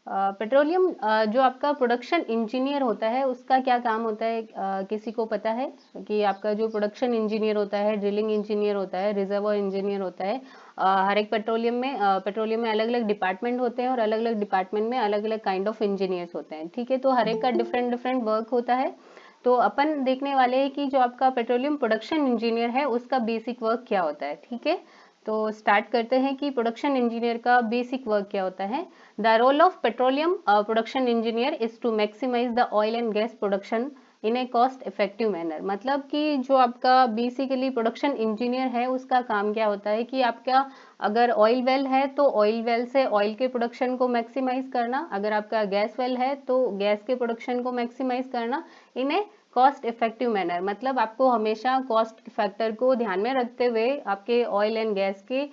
Petroleum जो आपका production engineer होता है उसका क्या काम होता है, किसी को पता है कि आपका जो प्रोडक्शन इंजीनियर होता है, ड्रिलिंग इंजीनियर होता है, रिजर्वॉयर इंजीनियर होता है, हर एक पेट्रोलियम में अलग अलग डिपार्टमेंट होते हैं और अलग अलग डिपार्टमेंट में अलग अलग काइंड ऑफ इंजीनियर्स होते हैं, ठीक है। तो हर एक का डिफरेंट डिफरेंट वर्क होता है। तो अपन देखने वाले हैं कि जो आपका पेट्रोलियम प्रोडक्शन इंजीनियर है उसका बेसिक वर्क क्या होता है, ठीक है। तो स्टार्ट करते हैं कि प्रोडक्शन इंजीनियर का बेसिक वर्क क्या होता है। The role of petroleum production engineer is to maximise the oil and gas production in a cost effective manner. मतलब कि जो आपका बेसिकली प्रोडक्शन इंजीनियर है उसका काम क्या होता है कि आपका अगर ऑयल वेल है तो ऑयल वेल से ऑयल के प्रोडक्शन को मैक्सिमाइज करना, अगर आपका गैस वेल है तो गैस के प्रोडक्शन को मैक्सिमाइज करना इन ए कॉस्ट इफेक्टिव मैनर। मतलब आपको हमेशा कॉस्ट फैक्टर को ध्यान में रखते हुए आपके ऑयल एंड गैस के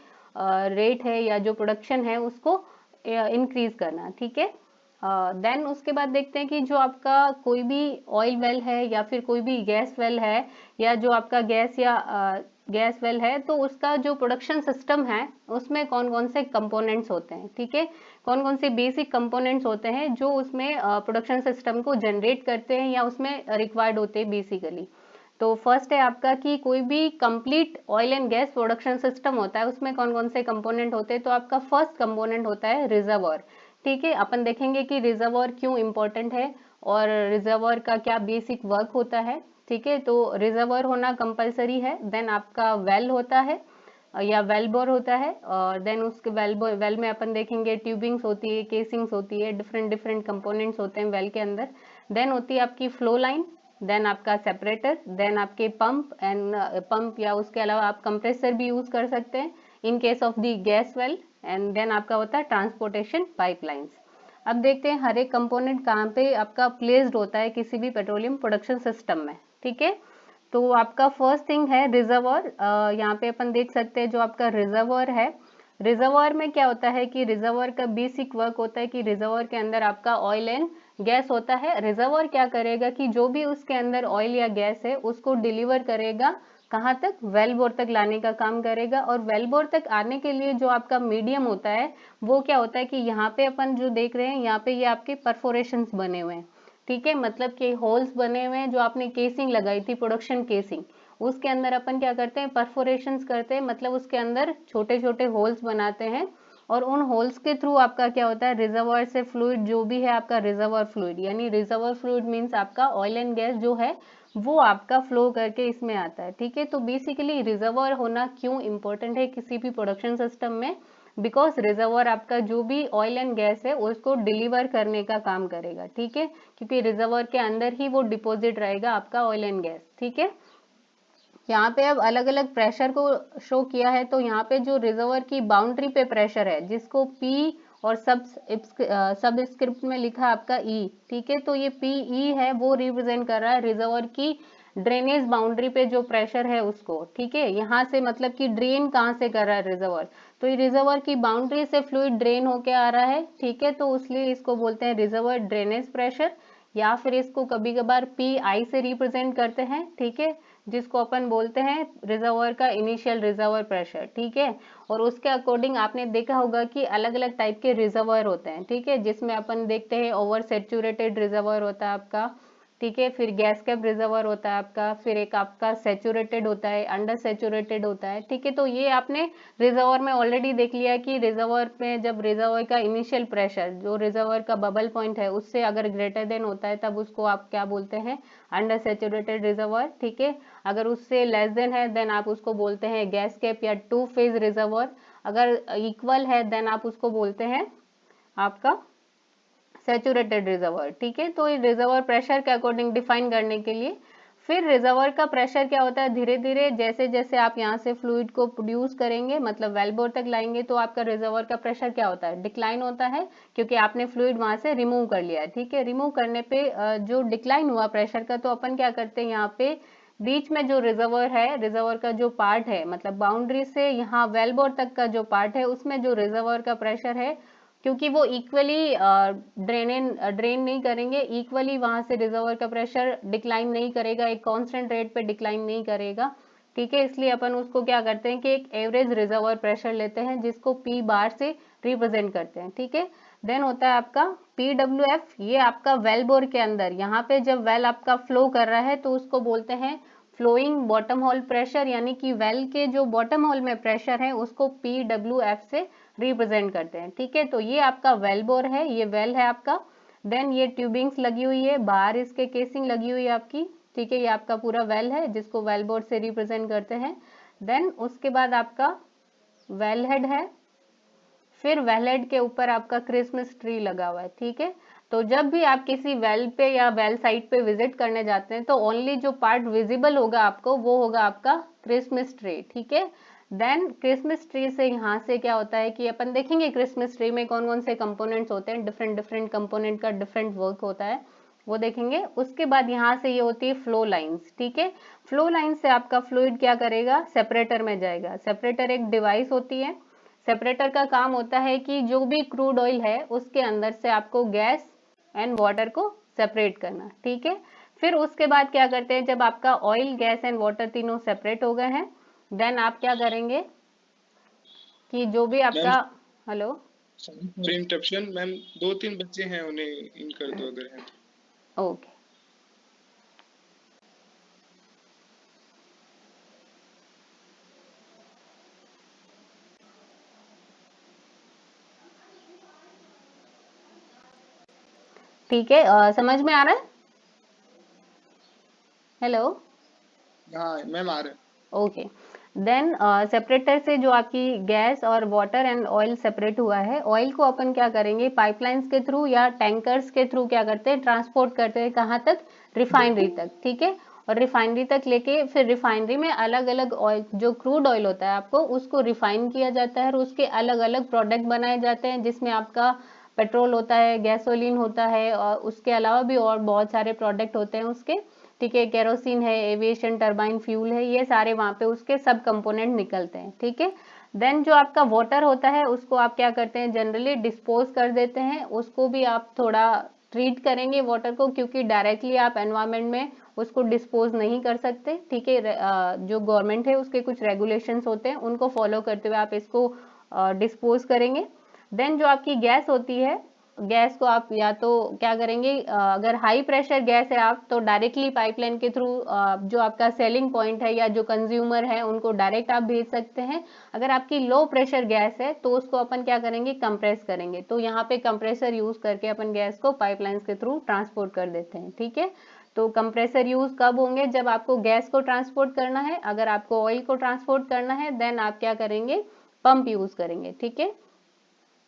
रेट है या जो प्रोडक्शन है उसको इंक्रीज करना, ठीक है। देन उसके बाद देखते हैं कि जो आपका कोई भी ऑयल वेल है या फिर कोई भी गैस वेल है या जो आपका गैस वेल है तो उसका जो प्रोडक्शन सिस्टम है उसमें कौन कौन से कंपोनेंट्स होते हैं, ठीक है। कौन कौन से बेसिक कंपोनेंट्स होते हैं जो उसमें प्रोडक्शन सिस्टम को जनरेट करते हैं या उसमें रिक्वायर्ड होते हैं बेसिकली। तो फर्स्ट है आपका कि कोई भी complete oil and gas production system होता है उसमें कौन कौन से कंपोनेंट होते हैं। तो आपका फर्स्ट कंपोनेंट होता है रिजर्वॉयर, ठीक है। अपन देखेंगे कि रिजर्वॉयर क्यों इंपॉर्टेंट है और रिजर्वॉयर का क्या बेसिक वर्क होता है, ठीक है। तो रिजर्वॉयर होना कंपलसरी है। देन आपका वेल होता है या वेल बोर होता है और देन उसके वेल में अपन देखेंगे ट्यूबिंग्स होती है, केसिंग्स होती है, डिफरेंट डिफरेंट कंपोनेंट्स होते हैं वेल के अंदर। देन होती है आपकी फ्लो लाइन, देन आपका सेपरेटर, देन आपके पंप या उसके अलावा आप कंप्रेसर भी यूज कर सकते हैं in case of the gas well. And then आपका होता है ट्रांसपोर्टेशन पाइपलाइंस। अब देखते हैं हर एक कंपोनेंट कहाँ पे आपका प्लेस्ड होता है किसी भी पेट्रोलियम प्रोडक्शन सिस्टम में, ठीक है। तो आपका फर्स्ट थिंग है रिजर्वॉयर। यहाँ पे अपन देख सकते हैं जो आपका रिजर्वॉयर है, रिजर्वॉयर में क्या होता है कि रिजर्वॉयर का बेसिक वर्क होता है कि रिजर्वॉयर के अंदर आपका ऑयल एंड गैस होता है। रिजर्वॉयर क्या करेगा कि जो भी उसके अंदर ऑयल या गैस है उसको डिलीवर करेगा कहाँ तक, वेल बोर तक लाने का काम करेगा। और वेल बोर तक आने के लिए जो आपका मीडियम होता है वो क्या होता है कि यहाँ पे अपन जो देख रहे हैं यहाँ पे ये आपके परफोरेशंस बने हुए हैं, ठीक है। मतलब कि होल्स बने हुए हैं, जो आपने केसिंग लगाई थी प्रोडक्शन केसिंग उसके अंदर अपन क्या करते हैं परफोरेशंस करते हैं, मतलब उसके अंदर छोटे छोटे होल्स बनाते हैं और उन होल्स के थ्रू आपका क्या होता है रिजर्वॉयर से फ्लूइड जो भी है आपका रिजर्वॉयर फ्लूइड, यानी रिजर्वॉयर फ्लूइड मीन्स आपका ऑयल एंड गैस जो है वो आपका फ्लो करके इसमें आता है, ठीक है। तो बेसिकली रिजर्वॉयर होना क्यों इंपॉर्टेंट है किसी भी प्रोडक्शन सिस्टम में, बिकॉज रिजर्वॉयर आपका जो भी ऑयल एंड गैस है उसको डिलीवर करने का काम करेगा, ठीक है। क्योंकि रिजर्वॉयर के अंदर ही वो डिपॉजिट रहेगा आपका ऑयल एंड गैस, ठीक है। यहाँ पे अब अलग अलग प्रेशर को शो किया है। तो यहाँ पे जो रिजर्वर की बाउंड्री पे प्रेशर है जिसको P और सब स्क्रिप्ट में लिखा है आपका E, ठीक है। तो ये PE है वो रिप्रेजेंट कर रहा है रिजर्वर की ड्रेनेज बाउंड्री पे जो प्रेशर है उसको, ठीक है। यहाँ से मतलब कि ड्रेन कहाँ से कर रहा है रिजर्वर, तो ये रिजर्वर की बाउंड्री से फ्लूइड ड्रेन होके आ रहा है, ठीक है। तो इसलिए इसको बोलते हैं रिजर्वर ड्रेनेज प्रेशर या फिर इसको कभी कभार PI से रिप्रेजेंट करते हैं, ठीक है, जिसको अपन बोलते हैं रिजर्वर का इनिशियल रिजर्वर प्रेशर, ठीक है। और उसके अकॉर्डिंग आपने देखा होगा कि अलग अलग टाइप के रिजर्वर होते हैं, ठीक है, जिसमें अपन देखते हैं ओवर सेचुरेटेड रिजर्वर होता है आपका, ठीक है, फिर गैस कैप रिजर्वर होता है आपका, फिर एक आपका सेचुरेटेड होता है, अंडर सेचुरेटेड होता है, ठीक है। तो ये आपने रिजर्वर में ऑलरेडी देख लिया कि रिजर्वर में जब रिजर्वर का इनिशियल प्रेशर जो रिजर्वर का बबल पॉइंट है उससे अगर ग्रेटर देन होता है तब उसको आप क्या बोलते हैं अंडर सेचुरेटेड रिजर्वर, ठीक है। अगर उससे लेस देन है देन आप उसको बोलते हैं गैस कैप या टू फेज रिजर्वर। अगर इक्वल है देन आप उसको बोलते हैं आपका सैचुरेटेड रिजर्वर, ठीक है। तो रिजर्वर प्रेशर के अकॉर्डिंग डिफाइन करने के लिए फिर रिजर्वर का प्रेशर क्या होता है धीरे धीरे जैसे जैसे आप यहाँ से फ्लूइड को प्रोड्यूस करेंगे मतलब वेल बोर तक लाएंगे तो आपका रिजर्वर का प्रेशर क्या होता है डिक्लाइन होता है, क्योंकि आपने फ्लूइड वहां से रिमूव कर लिया है, ठीक है। रिमूव करने पे जो डिक्लाइन हुआ प्रेशर का तो अपन क्या करते हैं यहाँ पे बीच में जो रिजर्वर है रिजर्वर का जो पार्ट है मतलब बाउंड्री से यहाँ वेल बोर तक का जो पार्ट है उसमें जो रिजर्वर का प्रेशर है क्योंकि वो इक्वली ड्रेन नहीं करेंगे, इक्वली वहां से रिजर्वर का प्रेशर डिक्लाइन नहीं करेगा, एक कांस्टेंट रेट पे डिक्लाइन नहीं करेगा, ठीक है। इसलिए अपन उसको क्या करते हैं कि एक एवरेज रिजर्वर प्रेशर लेते हैं जिसको P बार से रिप्रेजेंट करते हैं, ठीक है। देन होता है आपका PWF, ये आपका वेल बोर के अंदर, यहाँ पे जब वेल आपका फ्लो कर रहा है तो उसको बोलते हैं फ्लोइंग बॉटम होल प्रेशर, यानी कि वेल के जो बॉटम होल में प्रेशर है उसको PWF से रिप्रेजेंट करते हैं। ठीक है, तो ये आपका वेल बोर है, ये वेल है आपका। देन ये ट्यूबिंग्स लगी हुई है, बाहर इसके केसिंग लगी हुई है आपकी। ठीक है, ये आपका पूरा वेल है जिसको वेल बोर से रिप्रेजेंट करते हैं। देन उसके बाद आपका वेल हेड है, फिर वेल हेड के ऊपर आपका क्रिसमस ट्री लगा हुआ है। ठीक है, तो जब भी आप किसी वेल पे या वेल साइट पे विजिट करने जाते हैं तो ओनली जो पार्ट विजिबल होगा आपको वो होगा आपका क्रिसमस ट्री। ठीक है, देन क्रिसमस ट्री से यहाँ से क्या होता है कि अपन देखेंगे क्रिसमस ट्री में कौन कौन से कंपोनेंट्स होते हैं, डिफरेंट डिफरेंट कंपोनेंट का डिफरेंट वर्क होता है, वो देखेंगे। उसके बाद यहाँ से ये होती है फ्लो लाइंस। ठीक है, फ्लो लाइन से आपका फ्लूइड क्या करेगा, सेपरेटर में जाएगा। सेपरेटर एक डिवाइस होती है, सेपरेटर का काम होता है कि जो भी क्रूड ऑयल है उसके अंदर से आपको गैस एंड वाटर को सेपरेट करना। ठीक है, फिर उसके बाद क्या करते हैं, जब आपका ऑयल गैस एंड वाटर तीनों सेपरेट हो गए हैं, देन आप क्या करेंगे कि जो भी मैम आपका, hello, sorry for interruption ma'am, 2-3 बच्चे हैं, उन्हें इन कर दो अगर है तो। ओके, ठीक है, समझ में आ रहा है? हेलो, हाँ मैम आ रहे हैं। ओके। देन सेपरेटर से जो आपकी गैस और वाटर एंड ऑयल सेपरेट हुआ है, ऑयल को अपन क्या करेंगे, पाइपलाइंस के थ्रू या टैंकर्स के थ्रू क्या करते हैं, ट्रांसपोर्ट करते हैं, कहाँ तक, रिफाइनरी तक। ठीक है, और रिफाइनरी तक लेके फिर रिफाइनरी में अलग अलग ऑयल, जो क्रूड ऑयल होता है आपको उसको रिफाइन किया जाता है और उसके अलग अलग प्रोडक्ट बनाए जाते हैं, जिसमें आपका पेट्रोल होता है, गैसोलीन होता है, और उसके अलावा भी और बहुत सारे प्रोडक्ट होते हैं उसके। ठीक है, केरोसिन है, एविएशन टर्बाइन फ्यूल है, ये सारे वहाँ पे उसके सब कंपोनेंट निकलते हैं। ठीक है, देन जो आपका वाटर होता है उसको आप क्या करते हैं, जनरली डिस्पोज कर देते हैं, उसको भी आप थोड़ा ट्रीट करेंगे वाटर को, क्योंकि डायरेक्टली आप एनवायरमेंट में उसको डिस्पोज नहीं कर सकते। ठीक है, जो गवर्नमेंट है उसके कुछ रेगुलेशंस होते हैं, उनको फॉलो करते हुए आप इसको डिस्पोज करेंगे। देन जो आपकी गैस होती है, गैस को आप या तो क्या करेंगे, अगर हाई प्रेशर गैस है आप तो डायरेक्टली पाइपलाइन के थ्रू जो आपका सेलिंग पॉइंट है या जो कंज्यूमर है उनको डायरेक्ट आप भेज सकते हैं। अगर आपकी लो प्रेशर गैस है तो उसको अपन क्या करेंगे, कंप्रेस करेंगे, तो यहाँ पे कंप्रेसर यूज करके अपन गैस को पाइपलाइंस के थ्रू ट्रांसपोर्ट कर देते हैं। ठीक है, तो कंप्रेसर यूज कब होंगे, जब आपको गैस को ट्रांसपोर्ट करना है। अगर आपको ऑयल को ट्रांसपोर्ट करना है देन आप क्या करेंगे, पंप यूज करेंगे। ठीक है,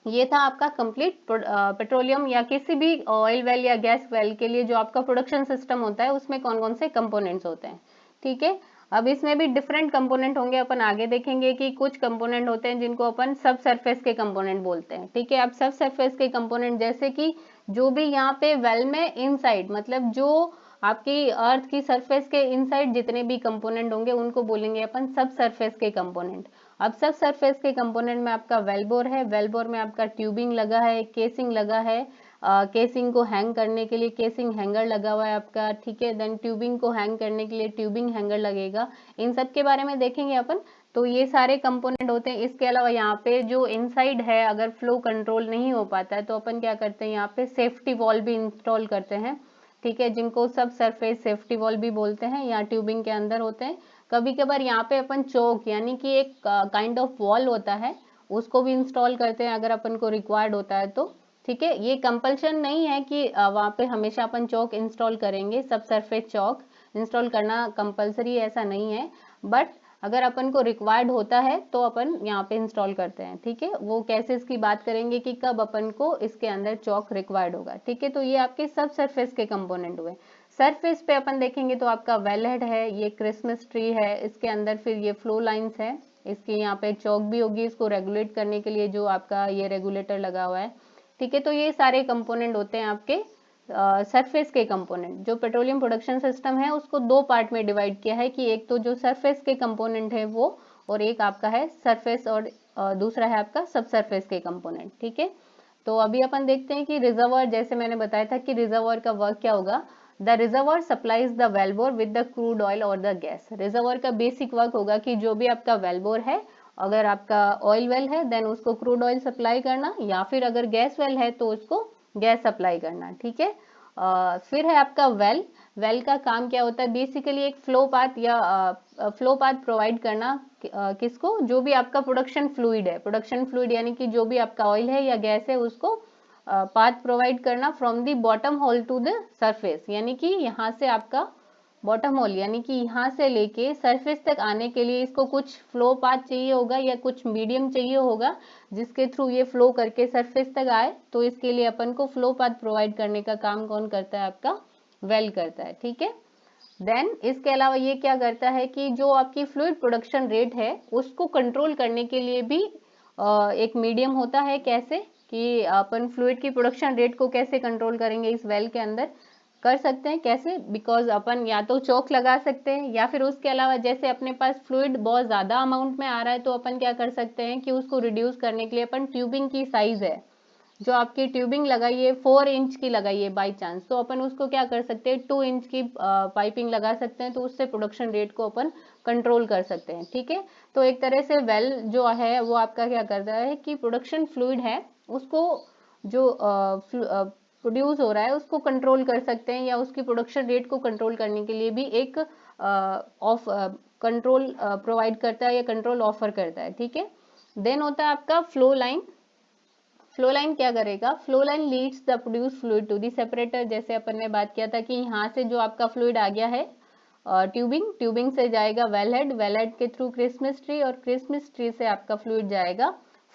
ये था आपका कंप्लीट पेट्रोलियम या किसी भी ऑयल वेल या गैस वेल के लिए जो आपका प्रोडक्शन सिस्टम होता है उसमें कौन कौन से कंपोनेंट्स होते हैं। ठीक है, अब इसमें भी डिफरेंट कंपोनेंट होंगे, अपन आगे देखेंगे कि कुछ कंपोनेंट होते हैं जिनको अपन सब सरफेस के कंपोनेंट बोलते हैं। ठीक है, अब सब सरफेस के कंपोनेंट जैसे कि जो भी यहाँ पे वेल में इनसाइड, मतलब जो आपकी अर्थ की सरफेस के इनसाइड जितने भी कंपोनेंट होंगे उनको बोलेंगे अपन सब सरफेस के कंपोनेंट। अब सब सरफेस के कंपोनेंट में आपका वेलबोर है, वेलबोर में आपका ट्यूबिंग लगा है, केसिंग लगा है, केसिंग को हैंग करने के लिए केसिंग हैंगर लगा हुआ है आपका। ठीक है, देन ट्यूबिंग को हैंग करने के लिए ट्यूबिंग हैंगर लगेगा। इन सब के बारे में देखेंगे अपन। तो ये सारे कंपोनेंट होते हैं। इसके अलावा यहाँ पे जो इनसाइड है, अगर फ्लो कंट्रोल नहीं हो पाता है तो अपन क्या करते हैं, यहाँ पे सेफ्टी वॉल भी इंस्टॉल करते हैं। ठीक है, जिनको सब सरफेस सेफ्टी वॉल भी बोलते हैं, या ट्यूबिंग के अंदर होते हैं। कभी कभार यहाँ पे अपन चौक यानी कि एक काइंड ऑफ वॉल होता है, उसको भी इंस्टॉल करते हैं अगर अपन को रिक्वायर्ड होता है तो। ठीक है, ये कंपल्शन नहीं है कि वहाँ पे हमेशा अपन चौक इंस्टॉल करेंगे, सब सरफेस चौक इंस्टॉल करना कंपल्सरी ऐसा नहीं है, बट अगर अपन को रिक्वायर्ड होता है तो अपन यहाँ पे इंस्टॉल करते हैं। ठीक है, वो कैसे इसकी बात करेंगे कि कब अपन को इसके अंदर चौक रिक्वायर्ड होगा। ठीक है, तो ये आपके सब सरफेस के कंपोनेंट हुए। सरफेस पे अपन देखेंगे तो आपका वेलहेड है, ये क्रिसमस ट्री है, इसके अंदर फिर ये फ्लो लाइंस है, इसकी यहाँ पे चौक भी होगी इसको रेगुलेट करने के लिए, जो आपका ये रेगुलेटर लगा हुआ है। ठीक है, तो ये सारे कंपोनेंट होते हैं आपके सरफेस के कंपोनेंट। जो पेट्रोलियम प्रोडक्शन सिस्टम है उसको दो पार्ट में डिवाइड किया है, कि एक तो जो सरफेस के कंपोनेंट है वो, और एक आपका है सरफेस, और दूसरा है आपका सब सरफेस के कंपोनेंट। ठीक है, तो अभी अपन देखते हैं कि रिजर्वर, जैसे मैंने बताया था कि रिजर्वर का वर्क क्या होगा। The reservoir supplies the wellbore with the crude oil और द गैस। रिजर्वर का बेसिक वर्क होगा कि जो भी आपका वेलबोर है अगर आपका ऑयल वेल है देन उसको क्रूड ऑयल सप्लाई करना, या फिर अगर गैस वेल है तो उसको गैस सप्लाई करना, ठीक है। फिर है आपका वेल। वेल का काम क्या होता है, बेसिकली एक फ्लो पाथ या फ्लो पाथ प्रोवाइड करना, किसको, जो भी आपका प्रोडक्शन फ्लूइड है, प्रोडक्शन फ्लूइड यानी कि जो भी आपका ऑयल है या गैस है उसको पाथ प्रोवाइड करना from the bottom hole to the surface, यानी कि यहाँ से आपका बॉटम होल यानी कि यहाँ से लेके सरफेस तक आने के लिए इसको कुछ फ्लो पाथ चाहिए होगा या कुछ मीडियम चाहिए होगा जिसके थ्रू ये फ्लो करके सरफेस तक आए। तो इसके लिए अपन को फ्लो पाथ प्रोवाइड करने का काम कौन करता है, आपका वेल करता है, ठीक है। देन इसके अलावा ये क्या करता है कि जो आपकी फ्लूइड प्रोडक्शन रेट है उसको कंट्रोल करने के लिए भी एक मीडियम होता है। कैसे कि अपन फ्लूइड की प्रोडक्शन रेट को कैसे कंट्रोल करेंगे इस वेल के अंदर, कर सकते हैं कैसे, बिकॉज अपन या तो चौक लगा सकते हैं या फिर उसके अलावा जैसे अपने पास फ्लूइड बहुत ज़्यादा अमाउंट में आ रहा है तो अपन क्या कर सकते हैं कि उसको रिड्यूस करने के लिए अपन ट्यूबिंग की साइज है, जो आपकी ट्यूबिंग लगाइए 4 इंच की लगाइए बाई चांस, तो अपन उसको क्या कर सकते हैं 2 इंच की पाइपिंग लगा सकते हैं, तो उससे प्रोडक्शन रेट को अपन कंट्रोल कर सकते हैं, ठीक है। तो एक तरह से वेल जो है वो आपका क्या करता है कि प्रोडक्शन फ्लूइड है उसको जो प्रोड्यूस हो रहा है उसको कंट्रोल कर सकते हैं, या उसकी प्रोडक्शन रेट को कंट्रोल करने के लिए भी एक ऑफ कंट्रोल प्रोवाइड करता है या कंट्रोल ऑफर करता है, ठीक है। देन होता है आपका फ्लो लाइन। फ्लो लाइन क्या करेगा, flow line leads the produce fluid to the separator. जैसे अपन ने बात किया था कि यहाँ से जो आपका फ्लूइड आ गया है ट्यूबिंग से जाएगा वेल हेड के थ्रू क्रिसमस ट्री, और क्रिसमस ट्री से आपका फ्लूइड जाएगा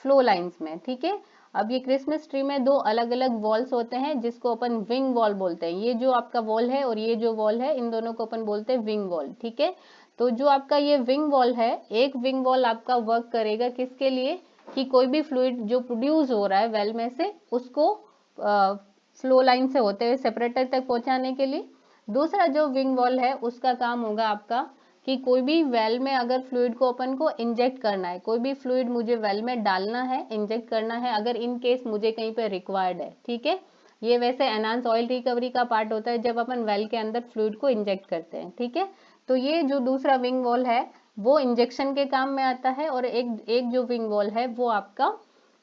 फ्लो लाइंस में, ठीक है। अब ये क्रिसमस ट्री में 2 अलग अलग वॉल्स होते हैं जिसको अपन विंग वॉल बोलते हैं। ये जो आपका वॉल है और ये जो वॉल है इन दोनों को अपन बोलते हैं विंग वॉल, ठीक है। तो जो आपका ये विंग वॉल है, एक विंग वॉल आपका वर्क करेगा किसके लिए, कि कोई भी फ्लूइड जो प्रोड्यूस हो रहा है वेल में से उसको फ्लो लाइन से होते हुए सेपरेटर तक पहुंचाने के लिए। दूसरा जो विंग वॉल है उसका काम होगा आपका कि कोई भी वेल में अगर फ्लूइड को अपन को इंजेक्ट करना है, कोई भी फ्लूइड मुझे वेल में डालना है, इंजेक्ट करना है, अगर इन केस मुझे कहीं पे रिक्वायर्ड है, ठीक है। ये वैसे एनहांस ऑयल रिकवरी का पार्ट होता है जब अपन वेल के अंदर फ्लूइड को इंजेक्ट करते हैं, ठीक है। तो ये जो दूसरा विंग वॉल है वो इंजेक्शन के काम में आता है, और एक जो विंग वॉल है वो आपका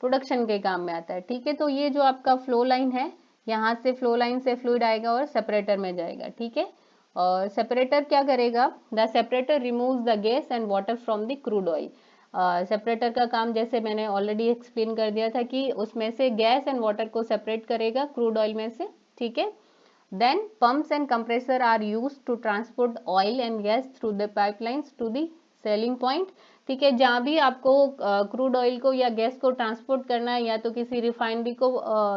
प्रोडक्शन के काम में आता है, ठीक है। तो ये जो आपका फ्लो लाइन है, यहाँ से फ्लो लाइन से फ्लूइड आएगा और सेपरेटर में जाएगा, ठीक है। और सेपरेटर क्या करेगा, the separator removes the gas and water from the crude oil. Separator का काम जैसे मैंने ऑलरेडी एक्सप्लेन कर दिया था कि उसमें से गैस एंड वाटर को सेपरेट करेगा क्रूड ऑयल में से, ठीक है। Then pumps and compressor are used to transport oil and gas through the pipelines to the selling point, ठीक है। जहाँ भी आपको क्रूड ऑयल को या गैस को ट्रांसपोर्ट करना है, या तो किसी रिफाइनरी को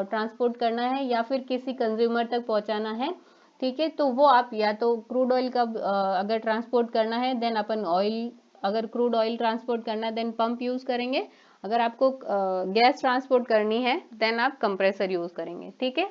ट्रांसपोर्ट करना है या फिर किसी कंज्यूमर तक पहुँचाना है, ठीक है। तो वो आप या तो क्रूड ऑयल का अगर ट्रांसपोर्ट करना है देन अपन ऑयल, अगर क्रूड ऑयल ट्रांसपोर्ट करना है देन पंप यूज़ करेंगे, अगर आपको गैस ट्रांसपोर्ट करनी है देन आप कंप्रेसर यूज़ करेंगे, ठीक है।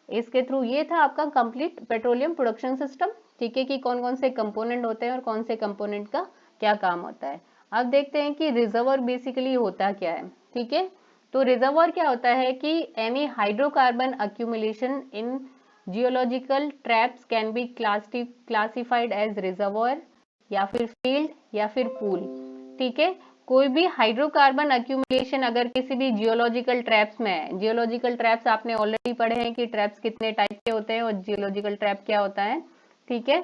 इसके थ्रू ये था आपका कंप्लीट पेट्रोलियम प्रोडक्शन सिस्टम, ठीक है, कि कौन कौन से कंपोनेंट होते हैं और कौन से कंपोनेंट का क्या काम होता है। अब देखते हैं कि रिजर्वर बेसिकली होता क्या है, ठीक है। तो रिजर्वर क्या होता है कि any hydrocarbon accumulation in geological traps can be classified as reservoir या फिर फील्ड या फिर पूल, ठीक है। कोई भी हाइड्रोकार्बन अक्यूमुलेशन अगर किसी भी जियोलॉजिकल ट्रैप्स में है, जियोलॉजिकल ट्रैप्स आपने ऑलरेडी पढ़े हैं कि ट्रैप्स कितने टाइप के होते हैं और जियोलॉजिकल ट्रैप क्या होता है, ठीक है।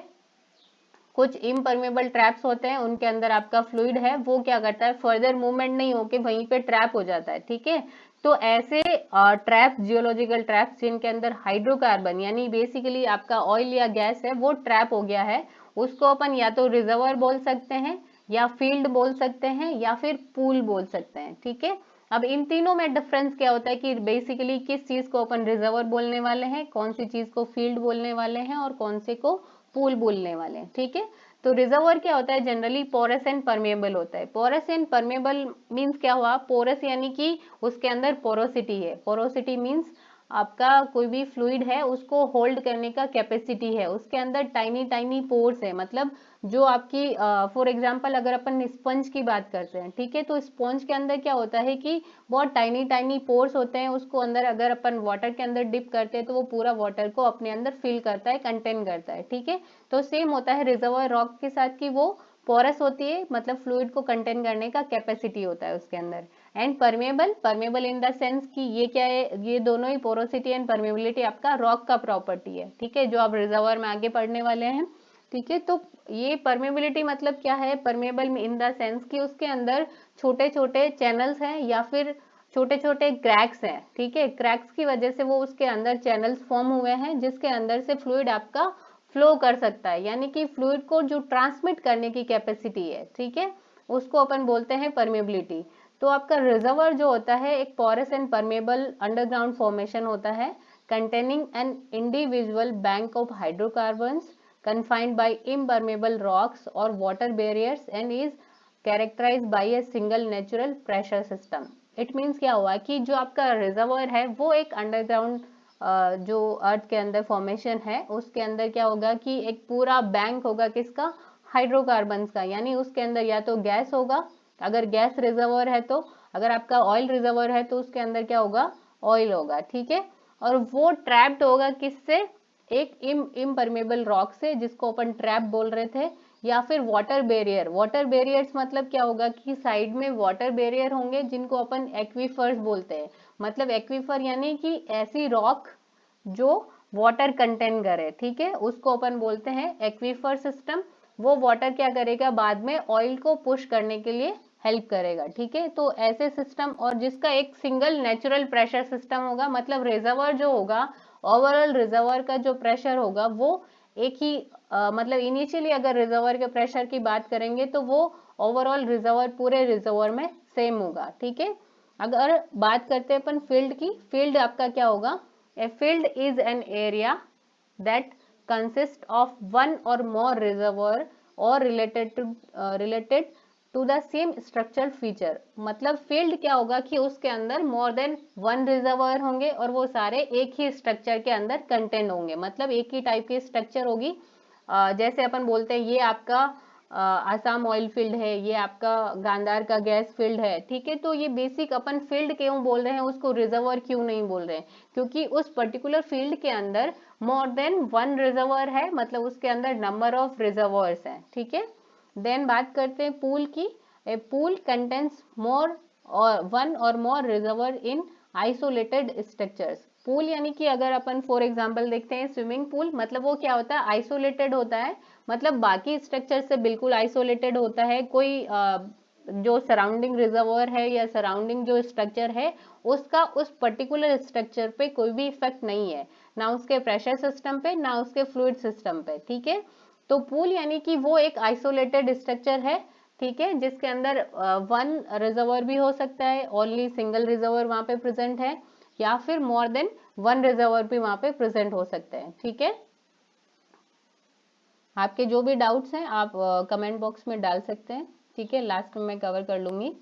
कुछ इम्परमेबल ट्रैप्स होते हैं, उनके अंदर आपका फ्लूइड है वो क्या करता है, फर्दर मूवमेंट नहीं होके वहीं पे ट्रैप हो जाता है, ठीक है। तो ऐसे ट्रैप्स, जियोलॉजिकल ट्रैप्स जिनके अंदर हाइड्रोकार्बन यानी बेसिकली आपका ऑयल या गैस है वो ट्रैप हो गया है, उसको अपन या तो रिजर्वर बोल सकते हैं या फील्ड बोल सकते हैं या फिर पूल बोल सकते हैं, ठीक है। अब इन तीनों में डिफरेंस क्या होता है कि बेसिकली किस चीज को अपन रिजर्वर बोलने वाले हैं, कौन सी चीज को फील्ड बोलने वाले हैं और कौन से को पूल बोलने वाले हैं, ठीक है। तो रिजर्वर क्या होता है, जनरली पोरस एंड परमेबल होता है। पोरस एंड परमेबल मींस क्या हुआ, पोरस यानी कि उसके अंदर पोरोसिटी है, पोरोसिटी मींस आपका कोई भी फ्लूइड है उसको होल्ड करने का कैपेसिटी है, उसके अंदर टाइनी टाइनी पोर्स है, मतलब जो आपकी फॉर एग्जांपल अगर अपन स्पंज की बात करते हैं, ठीक है, तो स्पंज के अंदर क्या होता है कि बहुत टाइनी टाइनी पोर्स होते हैं, उसको अंदर अगर अपन वाटर के अंदर डिप करते हैं तो वो पूरा वाटर को अपने अंदर फिल करता है, कंटेन करता है, ठीक है। तो सेम होता है रिजर्वर रॉक के साथ कि वो पोरस होती है, मतलब फ्लूइड को कंटेन करने का कैपेसिटी होता है उसके अंदर। And permeable, permeable in the sense कि ये क्या है, ये दोनों ही पोरोसिटी एंड परमेबिलिटी आपका रॉक का प्रॉपर्टी है, ठीक है, जो आप रिजर्वायर में आगे पढ़ने वाले हैं, ठीक है। तो ये परमेबिलिटी मतलब क्या है, परमेबल इन द सेंस कि उसके अंदर छोटे छोटे चैनल्स हैं या फिर छोटे छोटे क्रैक्स हैं, ठीक है, क्रैक्स की वजह से वो उसके अंदर चैनल्स फॉर्म हुए हैं जिसके अंदर से फ्लूइड आपका फ्लो कर सकता है, यानी कि फ्लूइड को जो ट्रांसमिट करने की कैपेसिटी है, ठीक है, उसको अपन बोलते हैं परमेबिलिटी। तो आपका रिजर्वर जो होता है एक porous and permeable underground formation होता है containing an individual bank of hydrocarbons confined by impermeable rocks or water barriers and is characterized by a single natural pressure system. It means क्या हुआ कि जो आपका रिजर्वर है वो एक अंडरग्राउंड जो अर्थ के अंदर फॉर्मेशन है उसके अंदर क्या होगा कि एक पूरा बैंक होगा किसका, हाइड्रोकार्बन्स का, यानी उसके अंदर या तो गैस होगा, अगर गैस रिजर्वर है तो, अगर आपका ऑयल रिजर्वर है तो उसके अंदर क्या होगा, ऑयल होगा, ठीक है। और वो ट्रैप्ड होगा किससे, एक इम्परमेबल रॉक से जिसको अपन ट्रैप बोल रहे थे, या फिर वाटर बैरियर। वाटर बैरियर्स मतलब क्या होगा कि साइड में वाटर बैरियर होंगे जिनको अपन एक्वीफर्स बोलते हैं, मतलब एक्वीफर यानी कि ऐसी रॉक जो वाटर कंटेन करे, ठीक है, उसको अपन बोलते हैं एक्वीफर सिस्टम। वो वाटर क्या करेगा, बाद में ऑयल को पुश करने के लिए हेल्प करेगा, ठीक है। तो ऐसे सिस्टम, और जिसका एक सिंगल नेचुरल प्रेशर सिस्टम होगा, मतलब रिजर्वर जो होगा, ओवरऑल रिजर्वर का जो प्रेशर होगा वो एक ही मतलब इनिशियली अगर रिजर्वर के प्रेशर की बात करेंगे तो वो ओवरऑल रिजर्वर पूरे रिजर्वर में सेम होगा, ठीक है। अगर बात करते हैं अपन फील्ड की, फील्ड आपका क्या होगा, a field is an area that consist of one or more reservoir or related to the same structural feature। मतलब फील्ड क्या होगा कि उसके अंदर मोर देन वन रिजर्वर होंगे और वो सारे एक ही स्ट्रक्चर के अंदर कंटेंट होंगे, मतलब एक ही टाइप की स्ट्रक्चर होगी। जैसे अपन बोलते हैं ये आपका आसाम ऑयल फील्ड है, ये आपका गांधार का गैस फील्ड है, ठीक है। तो ये बेसिक अपन फील्ड क्यों बोल रहे हैं, उसको रिजर्वर क्यों नहीं बोल रहे हैं, क्योंकि उस पर्टिकुलर फील्ड के अंदर मोर देन वन रिजर्वर है, मतलब उसके अंदर नंबर ऑफ रिजर्वर्स हैं, ठीक है। देन बात करते हैं पूल की। ए पूल कंटेन्स मोर और वन और more reservoir in isolated structures. Pool यानी कि अगर अपन फॉर एग्जांपल देखते हैं स्विमिंग पूल, मतलब वो क्या होता है, आइसोलेटेड होता है, मतलब बाकी स्ट्रक्चर से बिल्कुल आइसोलेटेड होता है, कोई जो सराउंडिंग रिजर्वर है या सराउंडिंग जो स्ट्रक्चर है उसका उस पर्टिकुलर स्ट्रक्चर पे कोई भी इफेक्ट नहीं है, ना उसके प्रेशर सिस्टम पे ना उसके फ्लूइड सिस्टम पे, ठीक है। तो पूल यानी कि वो एक आइसोलेटेड स्ट्रक्चर है, ठीक है, जिसके अंदर वन रिजर्वर भी हो सकता है, ओनली सिंगल रिजर्वर वहां पे प्रेजेंट है, या फिर मोर देन वन रिजर्वर भी वहां पे प्रेजेंट हो सकते हैं, ठीक है। आपके जो भी डाउट्स हैं आप कमेंट बॉक्स में डाल सकते हैं, ठीक है, लास्ट में मैं कवर कर लूंगी।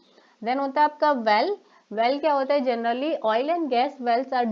देन होता है आपका वेल। वेल क्या होता है, generally oil and gas wells are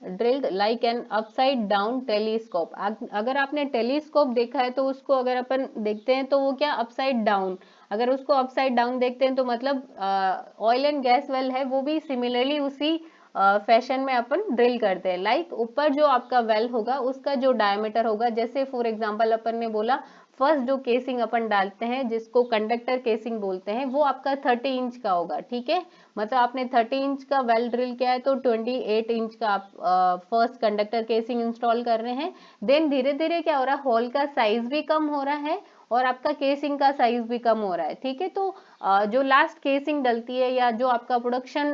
drilled like an upside down telescope. अगर आपने टेलीस्कोप देखा है तो उसको अगर अपन देखते हैं तो वो क्या अपसाइड डाउन, अगर उसको अपसाइड डाउन देखते हैं तो मतलब ऑयल एंड गैस वेल है वो भी सिमिलरली उसी फैशन में अपन ड्रिल करते हैं। लाइक ऊपर जो आपका वेल होगा उसका जो डायमीटर होगा, जैसे फॉर एग्जांपल अपन ने बोला फर्स्ट जो केसिंग अपन डालते हैं जिसको कंडक्टर केसिंग बोलते हैं वो आपका 30 इंच का होगा, ठीक है। मतलब आपने 30 इंच का वेल ड्रिल किया है तो 28 इंच का आप फर्स्ट कंडक्टर केसिंग इंस्टॉल कर रहे हैं। देन धीरे धीरे क्या हो रहा है, होल का साइज भी कम हो रहा है और आपका केसिंग का साइज भी कम हो रहा है, ठीक है। तो जो लास्ट केसिंग डलती है या जो आपका प्रोडक्शन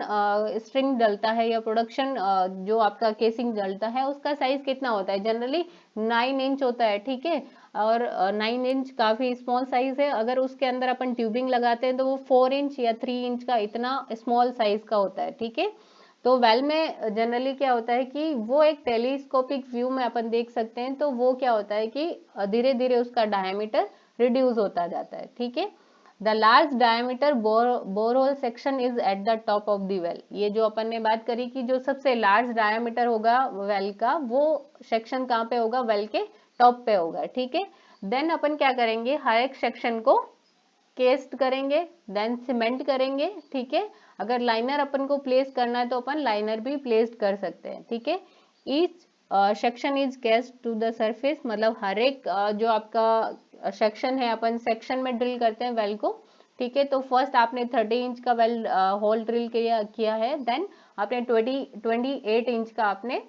स्ट्रिंग डलता है या प्रोडक्शन जो आपका केसिंग डलता है उसका साइज कितना होता है, जनरली 9 इंच होता है, ठीक है। और 9 इंच काफी स्मॉल साइज है, अगर उसके अंदर अपन ट्यूबिंग लगाते हैं तो वो 4 इंच या 3 इंच का इतना स्मॉल साइज का होता है, ठीक है। तो वेल में जनरली क्या होता है कि वो एक टेलीस्कोपिक व्यू में अपन देख सकते हैं, तो वो क्या होता है कि धीरे धीरे उसका डायमीटर रिड्यूस होता जाता है, ठीक है। The large diameter borehole section is at the top of the well. ये जो अपन ने बात करी कि जो सबसे लार्ज डायमीटर होगा वेल का वो सेक्शन कहाँ पे होगा, वेल के टॉप पे होगा, ठीक है। देन अपन क्या करेंगे, हर एक सेक्शन को केस्ट करेंगे, देन सीमेंट करेंगे, ठीक है। अगर लाइनर अपन को प्लेस करना है तो अपन लाइनर भी प्लेस कर सकते हैं, ठीक है। Each section is cased to the surface, मतलब हर एक जो आपका सेक्शन है, अपन सेक्शन में ड्रिल करते हैं वेल को, ठीक है। तो फर्स्ट आपने 30 इंच का वेल होल ड्रिल किया है, देन आपने 28 इंच का आपने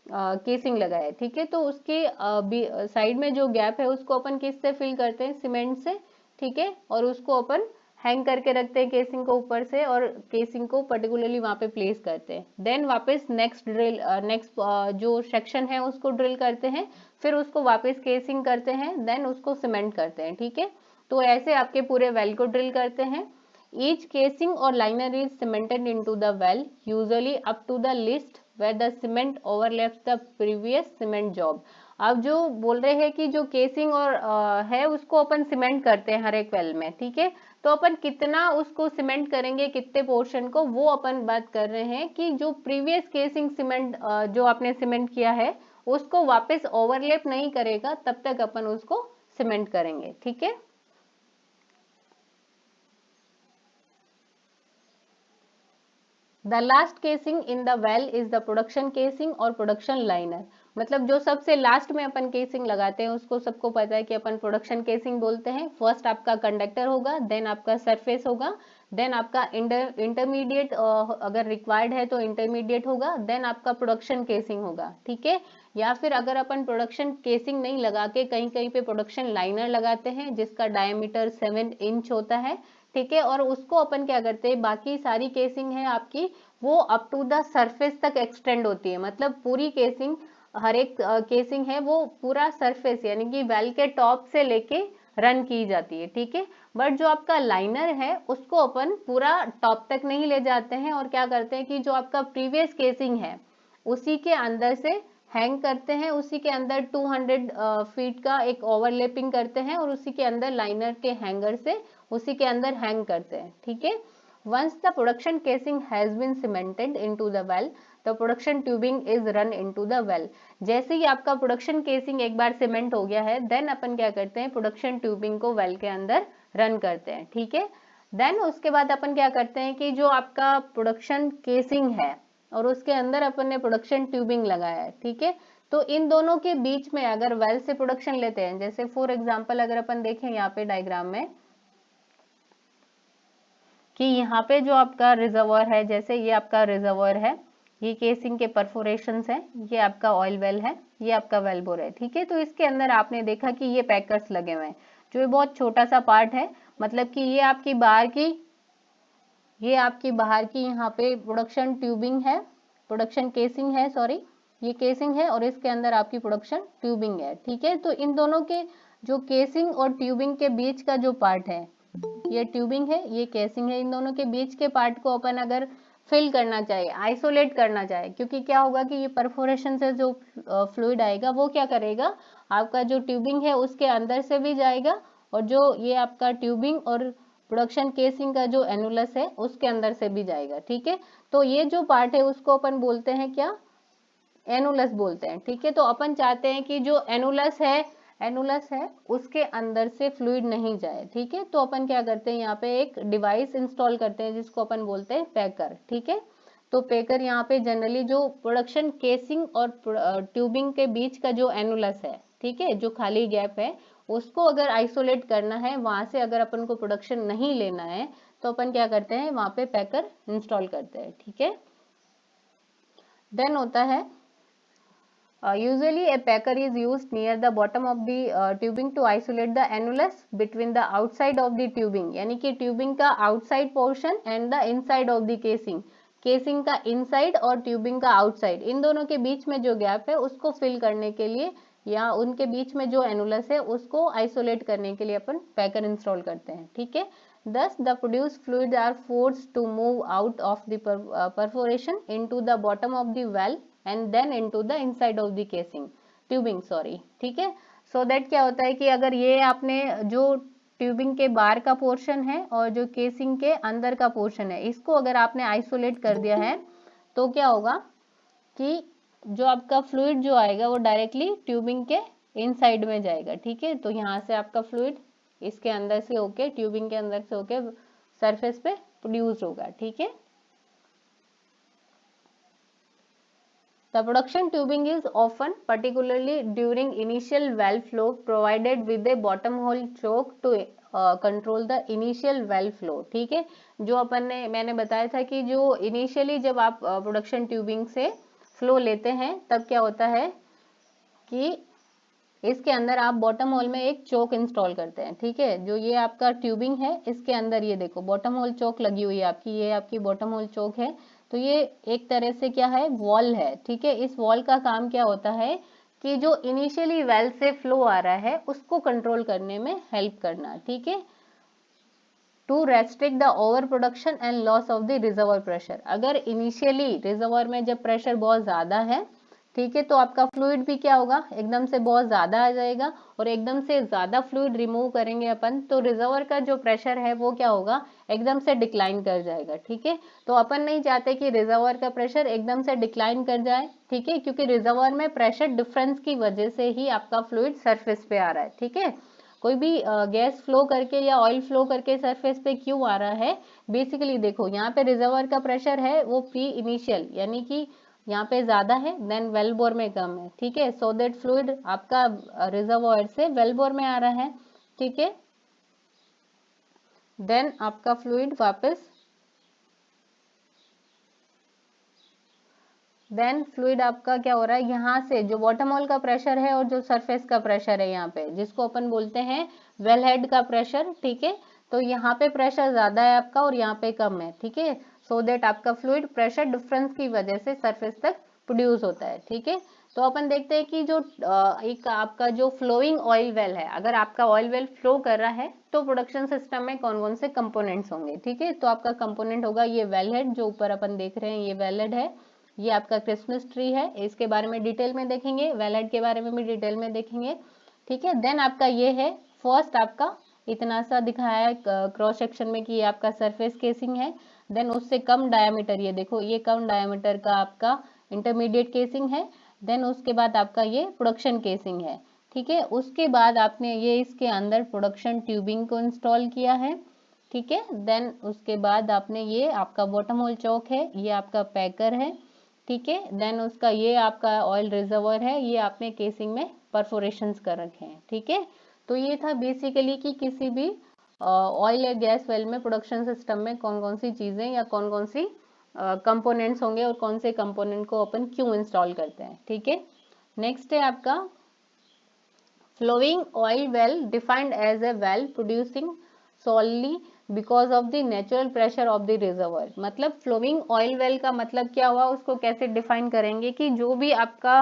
केसिंग लगाया, ठीक है। तो उसके साइड में जो गैप है उसको अपन किससे फिल करते हैं, सीमेंट से, ठीक है। और उसको अपन हैंग करके रखते हैं केसिंग को ऊपर से, और केसिंग को पर्टिकुलरली वहां पे प्लेस करते हैं। देन वापस नेक्स्ट जो सेक्शन है उसको ड्रिल करते हैं, फिर उसको वापस केसिंग करते हैं, देन उसको सीमेंट करते हैं, ठीक है। तो ऐसे आपके पूरे वेल को ड्रिल करते हैं। ईच केसिंग और liner is cemented into the well usually up to the least where the cement overlaps the previous cement job। अब जो बोल रहे हैं कि जो केसिंग और है उसको अपन सीमेंट करते हैं हर एक वेल में, ठीक है। तो अपन कितना उसको सीमेंट करेंगे, कितने पोर्शन को, वो अपन बात कर रहे हैं कि जो प्रीवियस केसिंग सीमेंट जो आपने सीमेंट किया है उसको वापस ओवरलैप नहीं करेगा, तब तक अपन उसको सीमेंट करेंगे, ठीक है। The last casing in the well is the production casing और प्रोडक्शन लाइनर। मतलब जो सबसे लास्ट में अपन केसिंग लगाते हैं उसको सबको पता है कि अपन प्रोडक्शन केसिंग बोलते हैं। फर्स्ट आपका कंडक्टर होगा, देन आपका सरफेस होगा, देन आपका इंटरमीडिएट अगर रिक्वायर्ड है तो इंटरमीडिएट होगा, देन आपका प्रोडक्शन केसिंग होगा, ठीक है। या फिर अगर अपन प्रोडक्शन केसिंग नहीं लगा के कहीं कहीं पे प्रोडक्शन लाइनर लगाते हैं जिसका डायमीटर 7 इंच होता है, ठीक है। और उसको अपन क्या करते हैं, बाकी सारी केसिंग है आपकी वो अप टू द सरफेस तक एक्सटेंड होती है। मतलब पूरी केसिंग, हर एक केसिंग है वो पूरा सरफेस यानी कि वेल के टॉप से लेके रन की जाती है, ठीक है। बट जो आपका लाइनर है उसको अपन पूरा टॉप तक नहीं ले जाते हैं, और क्या करते हैं कि जो आपका प्रीवियस केसिंग है उसी के अंदर से हैंग करते हैं, उसी के अंदर 200 फीट का एक ओवरलैपिंग करते हैं, और उसी के अंदर लाइनर के हैंगर से उसी के अंदर हैंग करते हैं, ठीक है। Once the production casing has been cemented into the well the production tubing is run into the well. जैसे ही आपका प्रोडक्शन केसिंग एक बार सीमेंट हो गया है, देन अपन क्या करते हैं, प्रोडक्शन ट्यूबिंग को वेल के अंदर रन करते हैं, ठीक है। देन उसके बाद अपन क्या करते हैं कि जो आपका प्रोडक्शन केसिंग है और उसके अंदर अपन ने प्रोडक्शन ट्यूबिंग लगाया है, ठीक है। तो इन दोनों के बीच में अगर वेल से प्रोडक्शन लेते हैं, जैसे फॉर एग्जांपल अगर अपन देखें यहाँ पे डायग्राम में कि यहाँ पे जो आपका रिजर्वॉयर है, जैसे ये आपका रिजर्वॉयर है, ये केसिंग के परफोरेशंस हैं, ये आपका ऑयल वेल है, ये आपका वेल बोर है, ठीक है। तो इसके अंदर आपने देखा कि ये पैकर्स लगे हुए हैं, जो ये बहुत छोटा सा पार्ट है, मतलब कि ये आपकी बाहर की यहाँ पे प्रोडक्शन ट्यूबिंग है, प्रोडक्शन केसिंग है, सॉरी ये केसिंग है, और इसके अंदर आपकी प्रोडक्शन ट्यूबिंग है, ठीक है। तो इन दोनों के जो केसिंग और ट्यूबिंग के बीच का जो पार्ट है, ये ट्यूबिंग है, ये केसिंग है, इन दोनों के बीच के पार्ट को अपन अगर फिल करना चाहे, आइसोलेट करना चाहे, क्योंकि क्या होगा कि ये परफोरेशन से जो फ्लूइड आएगा वो क्या करेगा, आपका जो ट्यूबिंग है उसके अंदर से भी जाएगा, और जो ये आपका ट्यूबिंग और प्रोडक्शन केसिंग का जो एनुलस है उसके अंदर से भी जाएगा, ठीक है। तो ये जो पार्ट है उसको अपन बोलते हैं क्या, एनुलस बोलते हैं, ठीक है। तो अपन चाहते हैं कि जो एनुलस है उसके अंदर से फ्लूइड नहीं जाए, ठीक है। तो अपन क्या करते हैं, यहाँ पे एक डिवाइस इंस्टॉल करते हैं जिसको अपन बोलते हैं पैकर, ठीक है। तो पैकर यहाँ पे जनरली जो प्रोडक्शन केसिंग और ट्यूबिंग के बीच का जो एनुलस है, ठीक है, जो खाली गैप है उसको अगर आइसोलेट करना है, वहां से अगर अपन को प्रोडक्शन नहीं लेना है, तो अपन क्या करते हैं, वहां पे पैकर इंस्टॉल करते हैं, ठीक है। देन होता है usually a packer is used near the bottom of the tubing to isolate the annulus between the outside of the tubing, यानी कि ट्यूबिंग का outside portion and the inside of the casing, casing का inside और tubing का outside, इन दोनों के बीच में जो गैप है उसको फिल करने के लिए, या उनके बीच में जो एनुलस है उसको आइसोलेट करने के लिए अपन पैकर इंस्टॉल करते हैं, ठीक है। Thus, the produced fluids are forced to move out of the perforation into the bottom of the well and then into the inside of the casing tubing, sorry, ठीक है। So that क्या होता है कि अगर ये आपने जो ट्यूबिंग के बाहर का पोर्शन है और जो केसिंग के अंदर का पोर्शन है, इसको अगर आपने आइसोलेट कर दिया है, तो क्या होगा कि जो आपका फ्लूइड जो आएगा वो डायरेक्टली ट्यूबिंग के इनसाइड में जाएगा, ठीक है। तो यहाँ से आपका फ्लूइड इसके अंदर से होके, ट्यूबिंग के अंदर से होके सरफेस पे प्रोड्यूस होगा, ठीक है। The production tubing is often, particularly during initial valve flow, provided with a bottom hole choke to control the initial well flow. ठीक है, जो मैंने बताया था कि जो इनिशियली जब आप प्रोडक्शन ट्यूबिंग से फ्लो लेते हैं तब क्या होता है कि इसके अंदर आप बॉटम होल में एक चोक इंस्टॉल करते हैं। ठीक है, जो ये आपका ट्यूबिंग है इसके अंदर ये देखो बॉटम होल चोक लगी हुई है आपकी, ये आपकी बॉटम होल चोक है। तो ये एक तरह से क्या है, वॉल है। ठीक है, इस वॉल का काम क्या होता है कि जो इनिशियली वेल से फ्लो आ रहा है उसको कंट्रोल करने में हेल्प करना। ठीक है, to restrict the over production and loss of the reservoir pressure. अगर इनिशियली रिजर्वर में जब प्रेशर बहुत ज्यादा है, ठीक है, तो आपका फ्लूइड भी क्या होगा, एकदम से बहुत ज्यादा आ जाएगा, और एकदम से ज्यादा फ्लूइड रिमूव करेंगे अपन तो रिजर्वर का जो प्रेशर है वो क्या होगा, एकदम से डिक्लाइन कर जाएगा। ठीक है, तो अपन नहीं चाहते कि रिजर्वर का प्रेशर एकदम से डिक्लाइन कर जाए। ठीक है, क्योंकि रिजर्वर में प्रेशर डिफरेंस की वजह से ही आपका फ्लूइड सरफेस पे आ रहा है। ठीक है, कोई भी गैस फ्लो करके या ऑयल फ्लो करके सरफेस पे क्यों आ रहा है, बेसिकली देखो यहाँ पे रिजर्वर का प्रेशर है वो प्री इनिशियल यानी कि यहाँ पे ज्यादा है, देन वेलबोर में कम है। ठीक है, सो दैट फ्लूइड आपका रिजर्वॉयर से वेलबोर में आ रहा है। ठीक है, देन आपका फ्लूइड वापस देन फ्लूइड आपका क्या हो रहा है, यहाँ से जो बॉटम होल का प्रेशर है और जो सरफेस का प्रेशर है यहाँ पे, जिसको अपन बोलते हैं वेल हेड का प्रेशर। ठीक है, तो यहाँ पे प्रेशर ज्यादा है आपका और यहाँ पे कम है। ठीक है, सो दैट आपका फ्लूइड प्रेशर डिफरेंस की वजह से सरफेस तक प्रोड्यूस होता है। ठीक है, तो अपन देखते हैं कि जो एक आपका जो फ्लोइंग ऑयल वेल है, अगर आपका ऑयल वेल फ्लो कर रहा है तो प्रोडक्शन सिस्टम में कौन कौन से कंपोनेंट्स होंगे। ठीक है, तो आपका कंपोनेंट होगा ये वेल हेड, जो ऊपर अपन देख रहे हैं ये वेल हेड है, ये आपका क्रिसमस ट्री है, इसके बारे में डिटेल में देखेंगे, वेलहेड के बारे में भी डिटेल में देखेंगे। ठीक है, देन आपका ये है फर्स्ट, आपका इतना सा दिखाया है क्रॉस सेक्शन में कि ये आपका सरफेस केसिंग है। देन उससे कम डायमीटर, ये देखो ये कम डायमीटर का आपका इंटरमीडिएट केसिंग है। देन उसके बाद आपका ये प्रोडक्शन केसिंग है। ठीक है, उसके बाद आपने ये इसके अंदर प्रोडक्शन ट्यूबिंग को इंस्टॉल किया है। ठीक है, देन उसके बाद आपने ये आपका बॉटम होल चौक है, ये आपका पैकर है। ठीक है, देन उसका ये आपका ऑयल रिजर्वर है, ये आपने केसिंग में परफोरेशंस कर रखे हैं। ठीक है, तो ये था बेसिकली कि किसी भी ऑयल या गैस वेल में प्रोडक्शन सिस्टम में कौन कौन सी चीजें या कौन कौन सी कंपोनेंट्स होंगे और कौन से कंपोनेंट को अपन क्यों इंस्टॉल करते हैं। ठीक है, नेक्स्ट है आपका flowing oil well defined as a well producing solely because of the natural pressure of the reservoir. मतलब फ्लोइंग ऑयल वेल का मतलब क्या हुआ, उसको कैसे डिफाइन करेंगे कि जो भी आपका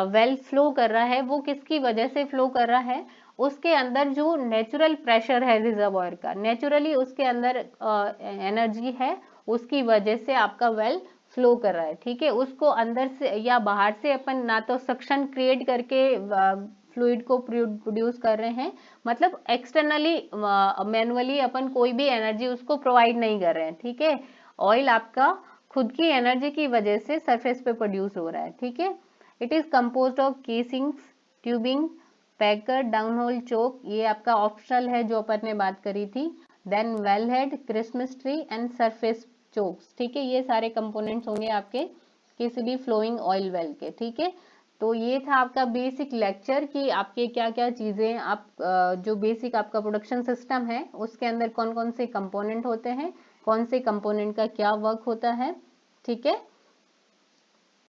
वेल फ्लो कर रहा है वो किसकी वजह से फ्लो कर रहा है, उसके अंदर जो नेचुरल प्रेशर है रिजर्वर का, नेचुरली उसके अंदर एनर्जी है, उसकी वजह से आपका वेल फ्लो कर रहा है। ठीक है, उसको अंदर से या बाहर से अपन ना तो सक्शन क्रिएट करके फ्लूइड को प्रोड्यूस कर रहे हैं, मतलब एक्सटर्नली मैनुअली अपन कोई भी एनर्जी उसको प्रोवाइड नहीं कर रहे हैं। ठीक है, ऑयल आपका खुद की एनर्जी की वजह से सरफेस पे प्रोड्यूस हो रहा है। ठीक है, it is composed of casings, tubing, packer, down hole choke, ये आपका ऑप्शनल है जो अपन ने बात करी थी, then wellhead, Christmas tree and surface chokes. ठीक है, ये सारे कंपोनेंट्स होंगे आपके किसी भी फ्लोइंग ऑयल वेल के। ठीक है, तो ये था आपका बेसिक लेक्चर कि आपके क्या क्या चीजें आप जो बेसिक आपका प्रोडक्शन सिस्टम है उसके अंदर कौन कौन से कंपोनेंट होते हैं, कौन से कंपोनेंट का क्या वर्क होता है। ठीक है,